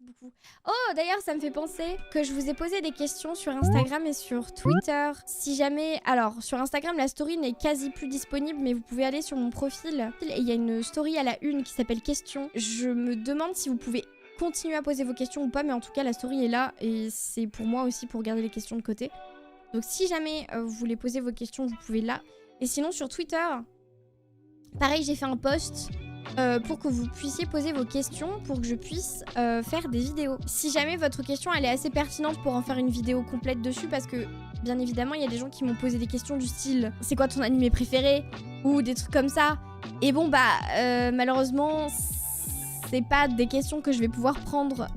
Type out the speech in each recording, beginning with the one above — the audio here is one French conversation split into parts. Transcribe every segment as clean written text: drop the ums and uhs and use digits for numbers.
beaucoup. Oh, d'ailleurs, ça me fait penser que je vous ai posé des questions sur Instagram et sur Twitter. Si jamais... Alors, sur Instagram, la story n'est quasi plus disponible, mais vous pouvez aller sur mon profil. Et il y a une story à la une qui s'appelle Questions. Je me demande si vous pouvez continuer à poser vos questions ou pas, mais en tout cas, la story est là. Et c'est pour moi aussi pour garder les questions de côté. Donc, si jamais vous voulez poser vos questions, vous pouvez là. Et sinon, sur Twitter, pareil, j'ai fait un post... pour que vous puissiez poser vos questions pour que je puisse faire des vidéos. Si jamais votre question elle est assez pertinente pour en faire une vidéo complète dessus, parce que bien évidemment il y a des gens qui m'ont posé des questions du style c'est quoi ton animé préféré ou des trucs comme ça, et bon bah malheureusement c'est pas des questions que je vais pouvoir prendre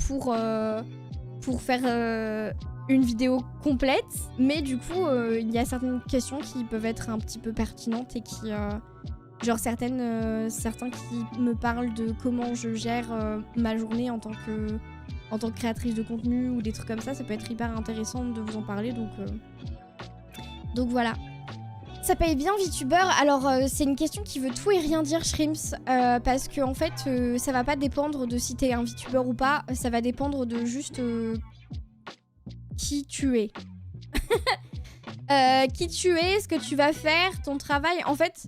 pour faire une vidéo complète, mais du coup il y a certaines questions qui peuvent être un petit peu pertinentes et qui genre certains qui me parlent de comment je gère ma journée en tant que créatrice de contenu ou des trucs comme ça peut être hyper intéressant de vous en parler, donc voilà. Ça paye bien VTuber? Alors c'est une question qui veut tout et rien dire, Shrimps, parce que en fait ça va pas dépendre de si t'es un VTuber ou pas, ça va dépendre de juste qui tu es. Qui tu es, ce que tu vas faire, ton travail, en fait...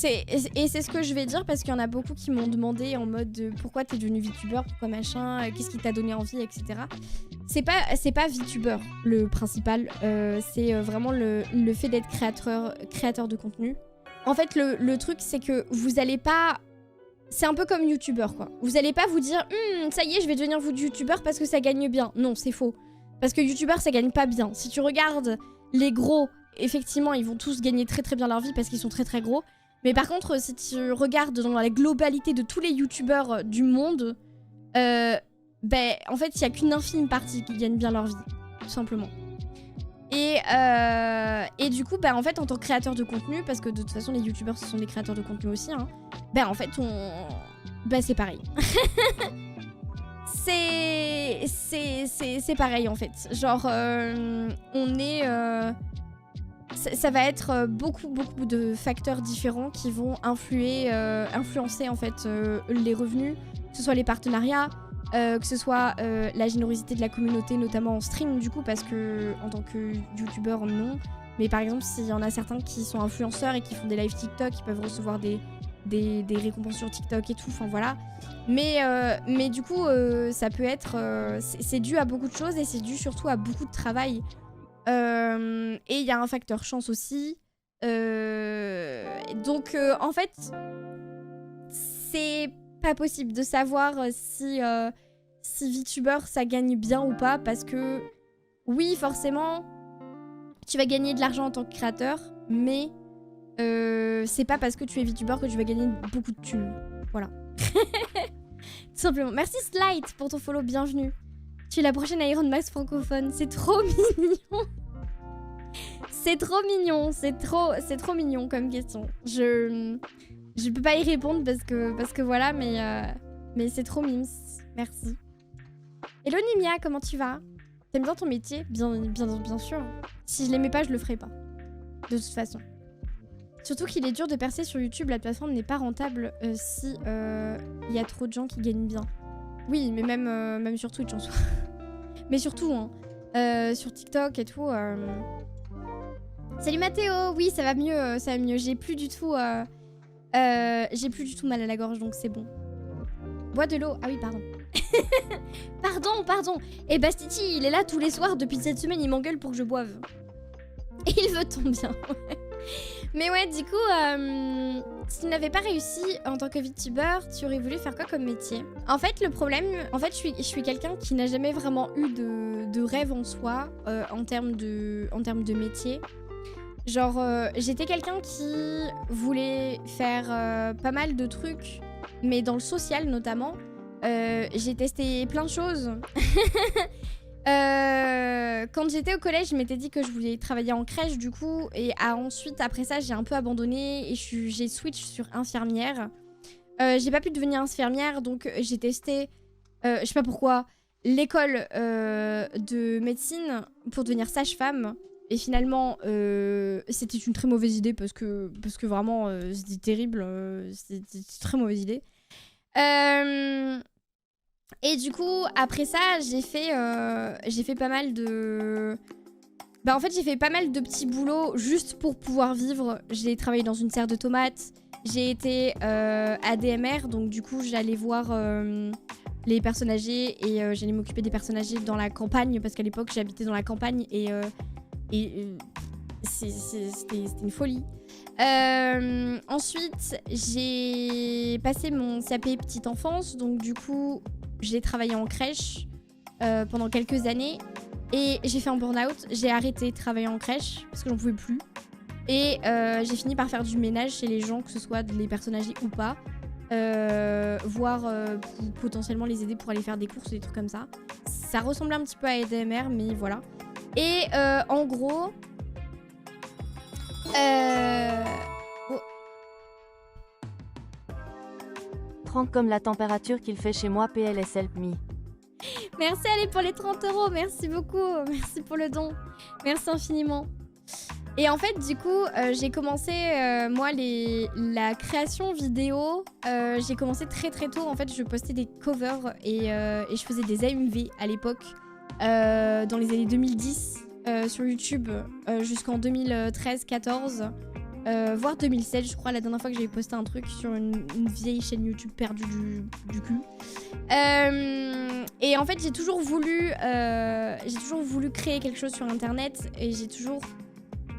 Et c'est ce que je vais dire parce qu'il y en a beaucoup qui m'ont demandé en mode pourquoi t'es devenu VTuber, pourquoi machin, qu'est-ce qui t'a donné envie, etc. C'est pas VTuber le principal, c'est vraiment le fait d'être créateur de contenu. En fait, le truc, c'est que vous allez pas... C'est un peu comme YouTuber, quoi. Vous allez pas vous dire ça y est, je vais devenir YouTuber parce que ça gagne bien. Non, c'est faux. Parce que YouTuber, ça gagne pas bien. Si tu regardes les gros, effectivement, ils vont tous gagner très très bien leur vie parce qu'ils sont très très gros. Mais par contre, si tu regardes dans la globalité de tous les youtubeurs du monde, ben, en fait, il n'y a qu'une infime partie qui gagne bien leur vie, tout simplement. Et du coup, ben, en fait, en tant que créateur de contenu, parce que de toute façon, les youtubeurs, ce sont des créateurs de contenu aussi, hein, ben, en fait, ben, c'est pareil. C'est pareil, en fait. Genre, on est... Ça va être beaucoup de facteurs différents qui vont influencer en fait les revenus, que ce soit les partenariats, que ce soit la générosité de la communauté, notamment en stream du coup, parce que en tant que youtubeur non, mais par exemple s'il y en a certains qui sont influenceurs et qui font des live TikTok, ils peuvent recevoir des récompenses sur TikTok et tout, enfin voilà. Mais du coup ça peut être... c'est dû à beaucoup de choses et c'est dû surtout à beaucoup de travail. Et il y a un facteur chance aussi. Donc en fait, c'est pas possible de savoir si VTuber ça gagne bien ou pas, parce que oui, forcément, tu vas gagner de l'argent en tant que créateur, mais c'est pas parce que tu es VTuber que tu vas gagner beaucoup de thunes. Voilà. Tout simplement. Merci Slide pour ton follow, bienvenue. Tu es la prochaine Iron Max francophone. C'est trop mignon. C'est trop mignon. C'est trop mignon comme question. Je peux pas y répondre parce que voilà, mais c'est trop mimes. Merci. Hello Nimia, comment tu vas? T'aimes bien ton métier? Bien sûr. Si je l'aimais pas, je le ferais pas. De toute façon. Surtout qu'il est dur de percer sur YouTube. La plateforme n'est pas rentable si y a trop de gens qui gagnent bien. Oui, mais même sur Twitch en soi. Mais surtout, hein, sur TikTok et tout. Salut Mathéo, oui, ça va mieux, ça va mieux. J'ai plus du tout mal à la gorge, donc c'est bon. Bois de l'eau. Ah oui, pardon. Pardon. Et Bastiti, il est là tous les soirs depuis cette semaine, il m'engueule pour que je boive. Et il veut ton bien. Mais ouais, du coup, si tu n'avais pas réussi en tant que VTuber, tu aurais voulu faire quoi comme métier? En fait, le problème, je suis quelqu'un qui n'a jamais vraiment eu de rêve en soi en termes de métier. Genre, j'étais quelqu'un qui voulait faire pas mal de trucs, mais dans le social notamment. J'ai testé plein de choses. Quand j'étais au collège, je m'étais dit que je voulais travailler en crèche du coup, et ensuite après ça j'ai un peu abandonné et j'ai switch sur infirmière. J'ai pas pu devenir infirmière, donc j'ai testé, je sais pas pourquoi, l'école de médecine pour devenir sage-femme, et finalement c'était une très mauvaise idée parce que vraiment c'était terrible, c'était une très mauvaise idée. Et du coup, après ça, j'ai fait pas mal de... Bah en fait, j'ai fait pas mal de petits boulots juste pour pouvoir vivre. J'ai travaillé dans une serre de tomates. J'ai été ADMR, donc du coup, j'allais voir les personnes âgées et j'allais m'occuper des personnes âgées dans la campagne parce qu'à l'époque, j'habitais dans la campagne et c'était une folie. Ensuite, j'ai passé mon CAP petite enfance, donc du coup, j'ai travaillé en crèche pendant quelques années et j'ai fait un burn-out. J'ai arrêté de travailler en crèche parce que j'en pouvais plus. Et j'ai fini par faire du ménage chez les gens, que ce soit les personnes âgées ou pas. Voire potentiellement les aider pour aller faire des courses ou des trucs comme ça. Ça ressemblait un petit peu à ADMR, mais voilà. Et en gros... Oh. 30 comme la température qu'il fait chez moi, PLS help me. Merci allez pour les 30 €, merci beaucoup, merci pour le don, merci infiniment. Et en fait du coup j'ai commencé moi la création vidéo, j'ai commencé très très tôt. En fait je postais des covers et je faisais des AMV à l'époque dans les années 2010 sur YouTube jusqu'en 2013-14. Voire 2007 je crois, la dernière fois que j'avais posté un truc sur une vieille chaîne YouTube perdue du cul. Et en fait j'ai toujours voulu créer quelque chose sur internet et j'ai toujours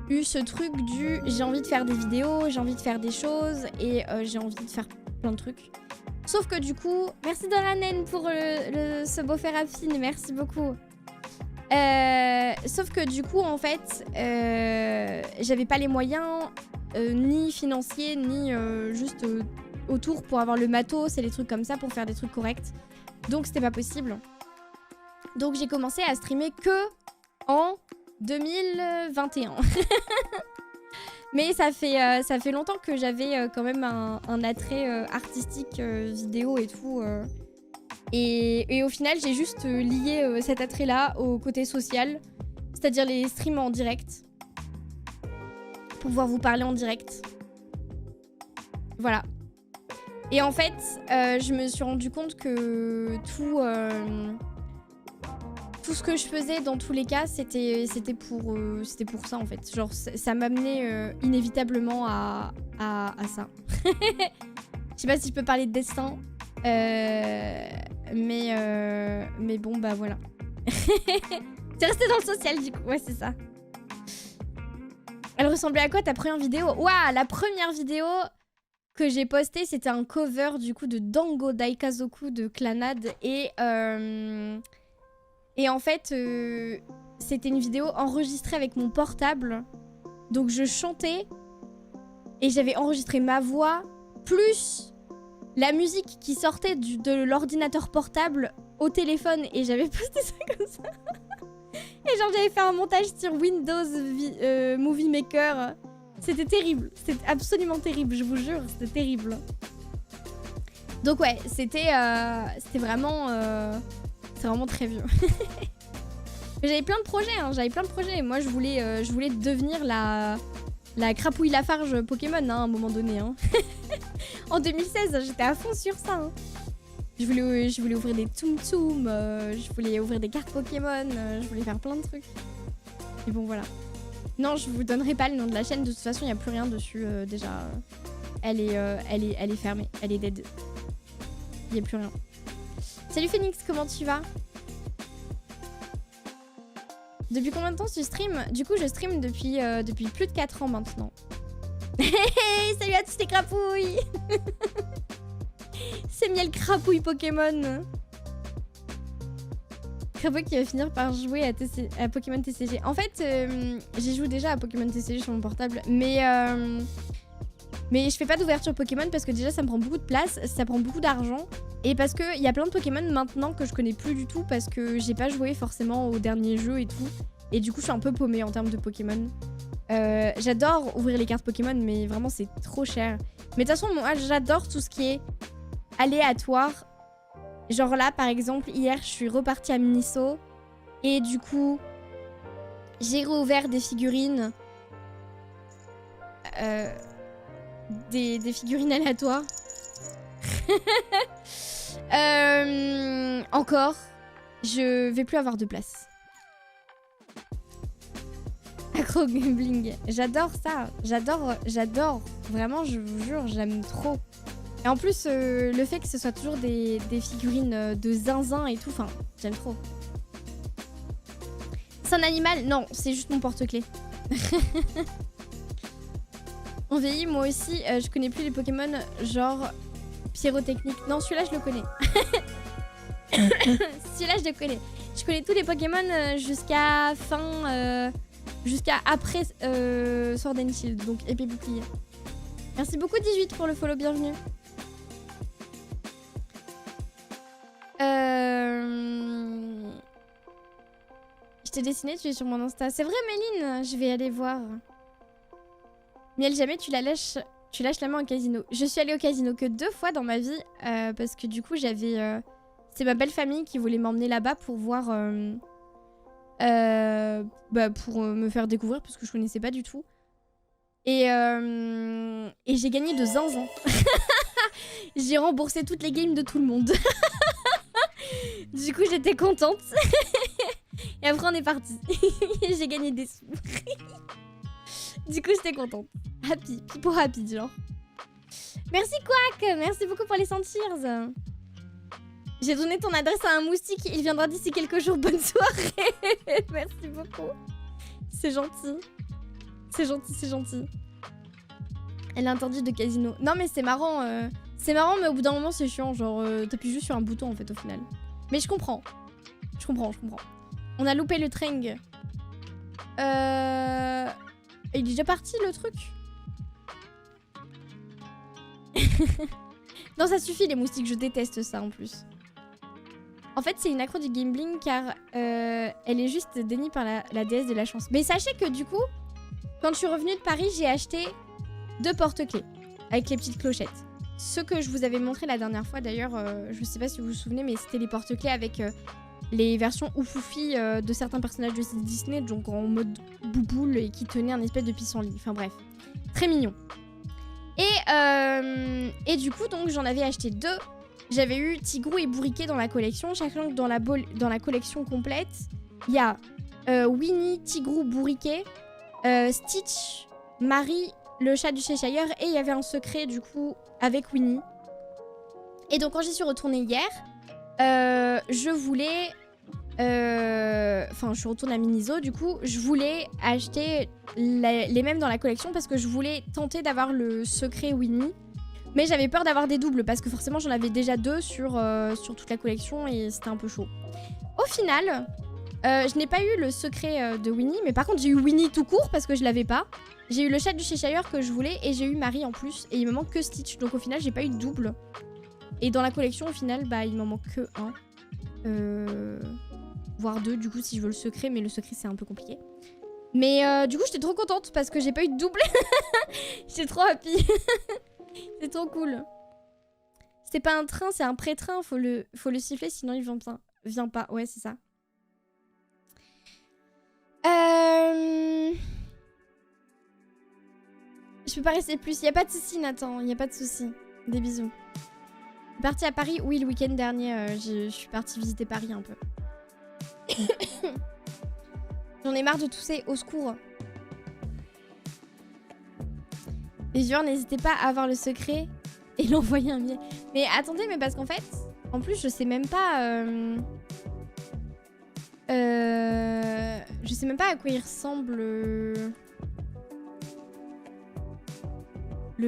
eu ce truc du j'ai envie de faire des vidéos, j'ai envie de faire des choses et j'ai envie de faire plein de trucs. Sauf que du coup, merci Doranen pour ce beau fer à fine, merci beaucoup. Sauf que du coup en fait j'avais pas les moyens ni financiers ni juste autour pour avoir le matos et les trucs comme ça pour faire des trucs corrects, donc c'était pas possible. Donc j'ai commencé à streamer que en 2021. Mais ça fait longtemps que j'avais quand même un attrait artistique vidéo et tout et au final j'ai juste lié cet attrait là au côté social, c'est-à-dire les streams en direct pour pouvoir vous parler en direct. Voilà. Et en fait je me suis rendu compte que tout ce que je faisais dans tous les cas c'était pour ça en fait. Genre ça m'amenait inévitablement à ça. Je sais pas si je peux parler de destin mais bon bah voilà. T'es resté dans le social du coup, ouais c'est ça. Elle ressemblait à quoi ta première vidéo? Ouah, la première vidéo que j'ai postée c'était un cover du coup de Dango Daikazoku de Clannad et en fait c'était une vidéo enregistrée avec mon portable, donc je chantais et j'avais enregistré ma voix plus la musique qui sortait de l'ordinateur portable au téléphone et j'avais posté ça comme ça. Et genre j'avais fait un montage sur Windows Movie Maker. C'était terrible, c'était absolument terrible, je vous jure, c'était terrible. Donc ouais, c'était vraiment très vieux. J'avais plein de projets, hein, Moi je voulais devenir la crapouille Lafarge Pokémon hein, à un moment donné. Hein. En 2016, j'étais à fond sur ça. Hein. Je voulais ouvrir des Tsum Tsum, je voulais ouvrir des cartes Pokémon, je voulais faire plein de trucs. Et bon voilà. Non, je vous donnerai pas le nom de la chaîne, de toute façon il n'y a plus rien dessus déjà. Elle est fermée, elle est dead. Il n'y a plus rien. Salut Phoenix, comment tu vas? Depuis combien de temps tu streams? Du coup je stream depuis plus de 4 ans maintenant. Hey, salut à tous les crapouilles. C'est Miel Crapouille Pokémon. Crapouille qui va finir par jouer à Pokémon TCG. En fait, j'ai joué déjà à Pokémon TCG sur mon portable, mais je fais pas d'ouverture Pokémon parce que déjà ça me prend beaucoup de place, ça prend beaucoup d'argent, et parce qu'il y a plein de Pokémon maintenant que je connais plus du tout parce que j'ai pas joué forcément au dernier jeu et tout, et du coup je suis un peu paumée en termes de Pokémon. J'adore ouvrir les cartes Pokémon, mais vraiment c'est trop cher. Mais de toute façon, moi j'adore tout ce qui est aléatoire. Genre là, par exemple, hier, je suis repartie à Miniso. Et du coup, j'ai rouvert des figurines. Des figurines aléatoires. encore, je vais plus avoir de place. Accro Gambling. J'adore ça. J'adore. Vraiment, je vous jure, j'aime trop. Et en plus, le fait que ce soit toujours des figurines de zinzin et tout, enfin, j'aime trop. C'est un animal? Non, c'est juste mon porte-clés. On vieillit, moi aussi, je connais plus les Pokémon, genre pyrotechnique. Non, celui-là, je le connais. Celui-là, je le connais. Je connais tous les Pokémon jusqu'à fin... jusqu'à après Sword and Shield, donc épée bouclier. Merci beaucoup 18 pour le follow, bienvenue. Je t'ai dessiné, tu es sur mon Insta. C'est vrai Méline, je vais aller voir. Miel, jamais tu lâches la main au casino. Je suis allée au casino que 2 fois dans ma vie parce que du coup j'avais... c'est ma belle famille qui voulait m'emmener là-bas pour voir... pour me faire découvrir parce que je connaissais pas du tout. Et j'ai gagné de zinzin. J'ai remboursé toutes les games de tout le monde. Du coup j'étais contente. Et après on est parti. J'ai gagné des sous. Du coup j'étais contente. Happy, pipo happy genre. Merci Quack, merci beaucoup pour les centirs. J'ai donné ton adresse à un moustique, il viendra d'ici quelques jours, bonne soirée. Merci beaucoup. C'est gentil. C'est gentil, c'est gentil. Elle est interdite de casino. Non mais c'est marrant, mais au bout d'un moment c'est chiant, genre t'appuies juste sur un bouton en fait au final. Mais je comprends. Je comprends. On a loupé le train. Il est déjà parti le truc. Non ça suffit les moustiques, je déteste ça en plus. En fait, c'est une accro du gambling car elle est juste dénie par la déesse de la chance. Mais sachez que du coup, quand je suis revenue de Paris, j'ai acheté 2 porte-clés avec les petites clochettes. Ce que je vous avais montré la dernière fois d'ailleurs, je sais pas si vous vous souvenez, mais c'était les porte-clés avec les versions oufoufi de certains personnages de Disney, donc en mode bouboule et qui tenaient un espèce de pissenlit. Enfin bref, très mignon. Et du coup, donc j'en avais acheté 2. J'avais eu Tigrou et Bourriquet dans la collection. Chacun dans la collection complète, il y a Winnie, Tigrou, Bourriquet, Stitch, Marie, le chat du Cheshire, et il y avait un secret du coup avec Winnie. Et donc quand j'y suis retournée hier, je voulais... Enfin, je suis retournée à Miniso, du coup, je voulais acheter les mêmes dans la collection parce que je voulais tenter d'avoir le secret Winnie. Mais j'avais peur d'avoir des doubles parce que forcément j'en avais déjà 2 sur toute la collection et c'était un peu chaud. Au final, je n'ai pas eu le secret de Winnie, mais par contre j'ai eu Winnie tout court parce que je l'avais pas. J'ai eu le chat du Cheshire que je voulais et j'ai eu Marie en plus et il me manque que Stitch. Donc au final j'ai pas eu de double. Et dans la collection au final bah il m'en manque que 1. Voire 2 du coup si je veux le secret, mais le secret c'est un peu compliqué. Mais du coup j'étais trop contente parce que j'ai pas eu de double. J'étais trop happy. C'est trop cool. C'est pas un train, c'est un pré-train. Faut le siffler, sinon il vient pas. Ouais, c'est ça. Je peux pas rester plus. Y a pas de soucis, Nathan. Y a pas de soucis. Des bisous. Je suis partie à Paris. Oui, le week-end dernier, je suis partie visiter Paris un peu. J'en ai marre de tousser. Au secours. Les viewers, n'hésitez pas à avoir le secret et l'envoyer un mail. Mais attendez, mais parce qu'en fait, en plus, je sais même pas... je sais même pas à quoi il ressemble le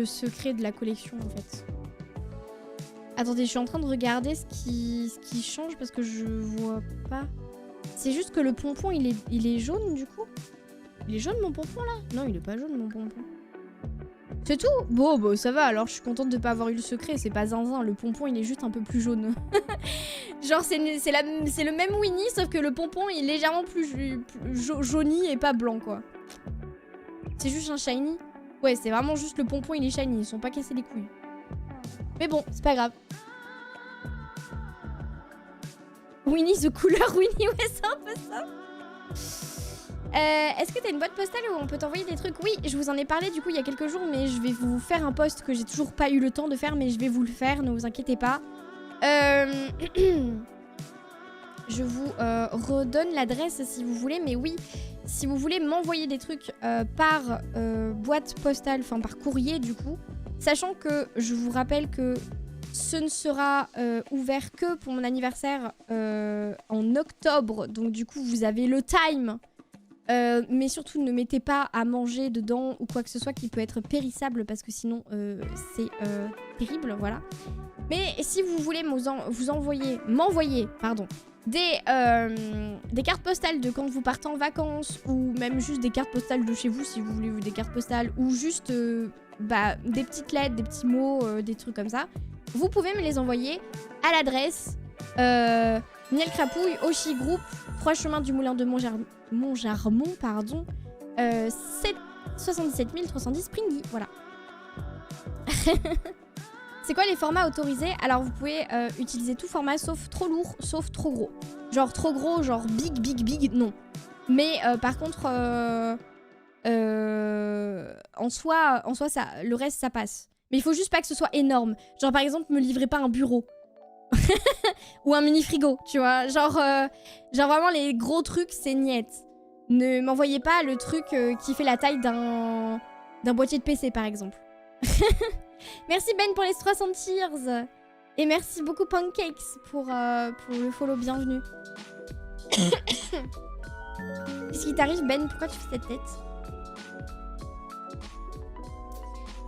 secret de la collection, en fait. Attendez, je suis en train de regarder ce qui change parce que je vois pas. C'est juste que le pompon, il est jaune, du coup. Il est jaune, mon pompon, là? Non, il est pas jaune, mon pompon. C'est tout? Bon, bah ça va, alors je suis contente de pas avoir eu le secret, c'est pas zinzin, le pompon il est juste un peu plus jaune. Genre c'est le même Winnie, sauf que le pompon il est légèrement plus jauni et pas blanc quoi. C'est juste un shiny. Ouais, c'est vraiment juste le pompon il est shiny, ils sont pas cassés les couilles. Mais bon, c'est pas grave. Winnie the couleur Winnie, ouais c'est un peu ça. Est-ce que t'as une boîte postale où on peut t'envoyer des trucs? Oui, je vous en ai parlé du coup il y a quelques jours, mais je vais vous faire un post que j'ai toujours pas eu le temps de faire, mais je vais vous le faire, ne vous inquiétez pas. je vous redonne l'adresse si vous voulez. Mais oui, si vous voulez m'envoyer des trucs par boîte postale, enfin par courrier du coup, sachant que je vous rappelle que ce ne sera ouvert que pour mon anniversaire en octobre. Donc du coup, vous avez le time. Mais surtout, ne mettez pas à manger dedans ou quoi que ce soit qui peut être périssable parce que sinon, c'est terrible, voilà. Mais si vous voulez m'envoyer des cartes postales de quand vous partez en vacances ou même juste des cartes postales de chez vous si vous voulez des cartes postales ou juste des petites lettres, des petits mots, des trucs comme ça, vous pouvez me les envoyer à l'adresse Miel Crapouille, Oshi Group, 3 chemins du Moulin de Montjarmont, pardon, 77 310 Springy, voilà. C'est quoi les formats autorisés? Alors vous pouvez utiliser tout format sauf trop lourd, sauf trop gros. Genre trop gros, genre big, non. Mais par contre, en soi ça, le reste ça passe. Mais il faut juste pas que ce soit énorme. Genre par exemple, me livrez pas un bureau. Ou un mini frigo, tu vois. Genre vraiment les gros trucs, c'est niet. Ne m'envoyez pas le truc qui fait la taille d'un boîtier de PC par exemple. Merci Ben pour les 300 cheers. Et merci beaucoup Pancakes pour le follow, bienvenue. Qu'est-ce qui t'arrive Ben? Pourquoi tu fais cette tête?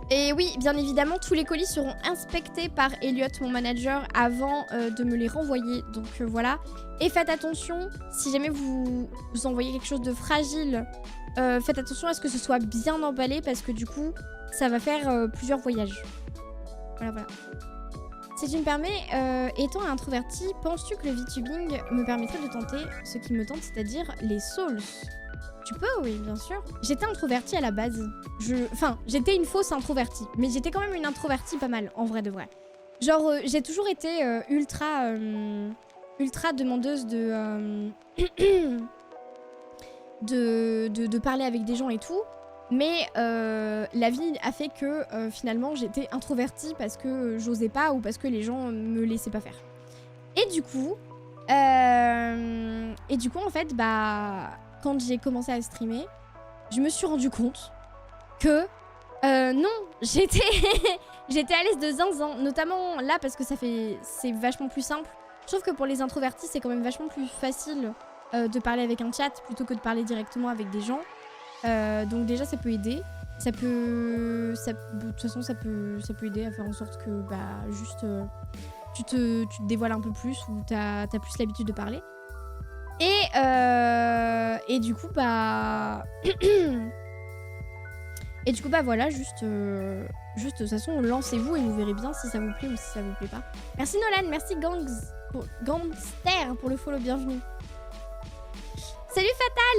Et oui, bien évidemment, tous les colis seront inspectés par Elliot, mon manager, avant de me les renvoyer. Donc voilà. Et faites attention, si jamais vous envoyez quelque chose de fragile, faites attention à ce que ce soit bien emballé parce que du coup, ça va faire plusieurs voyages. Voilà. Si tu me permets, étant introverti, penses-tu que le VTubing me permettrait de tenter ce qui me tente, c'est-à-dire les souls? Tu peux, oui, bien sûr. J'étais introvertie à la base. Enfin, j'étais une fausse introvertie. Mais j'étais quand même une introvertie pas mal, en vrai de vrai. Genre, j'ai toujours été ultra demandeuse de parler avec des gens et tout. Mais la vie a fait que finalement, j'étais introvertie parce que j'osais pas ou parce que les gens me laissaient pas faire. Et du coup, en fait, quand j'ai commencé à streamer, je me suis rendu compte que non, j'étais à l'aise de zinzin, notamment là parce que c'est vachement plus simple. Je trouve que pour les introvertis, c'est quand même vachement plus facile de parler avec un chat plutôt que de parler directement avec des gens. Donc déjà, ça peut aider. De toute façon, ça peut aider à faire en sorte que juste tu te dévoiles un peu plus ou t'as plus l'habitude de parler. Et du coup, voilà, juste de toute façon, lancez-vous et vous verrez bien si ça vous plaît ou si ça vous plaît pas. Merci Nolan, merci Gangster pour le follow, bienvenue. Salut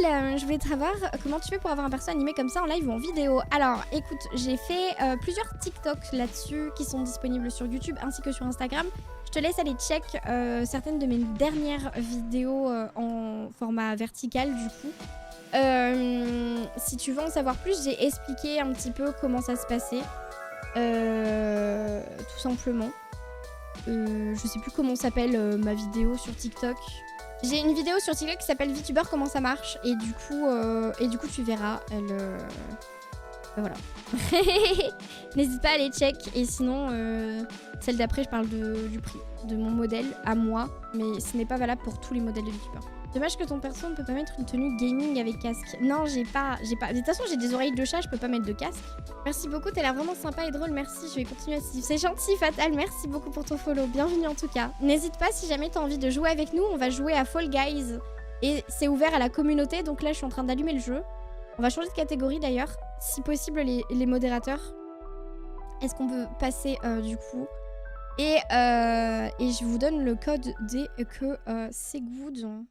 Fatal, je voulais te savoir comment tu fais pour avoir un perso animé comme ça en live ou en vidéo. Alors écoute, j'ai fait plusieurs TikTok là-dessus qui sont disponibles sur YouTube ainsi que sur Instagram. Je te laisse aller check certaines de mes dernières vidéos en format vertical du coup. Si tu veux en savoir plus, j'ai expliqué un petit peu comment ça se passait. Tout simplement. Je sais plus comment s'appelle ma vidéo sur TikTok. J'ai une vidéo sur TikTok qui s'appelle VTuber comment ça marche et du coup tu verras, voilà. N'hésite pas à aller check et sinon celle d'après je parle du prix de mon modèle à moi, mais ce n'est pas valable pour tous les modèles de VTuber. Dommage que ton perso ne peut pas mettre une tenue gaming avec casque. Non, j'ai pas. De toute façon, j'ai des oreilles de chat, je peux pas mettre de casque. Merci beaucoup, t'as l'air vraiment sympa et drôle, merci. Je vais continuer à suivre. C'est gentil, Fatal, merci beaucoup pour ton follow. Bienvenue en tout cas. N'hésite pas si jamais t'as envie de jouer avec nous, on va jouer à Fall Guys. Et c'est ouvert à la communauté, donc là, je suis en train d'allumer le jeu. On va changer de catégorie d'ailleurs. Si possible, les modérateurs. Est-ce qu'on peut passer du coup et je vous donne le code dès que c'est good.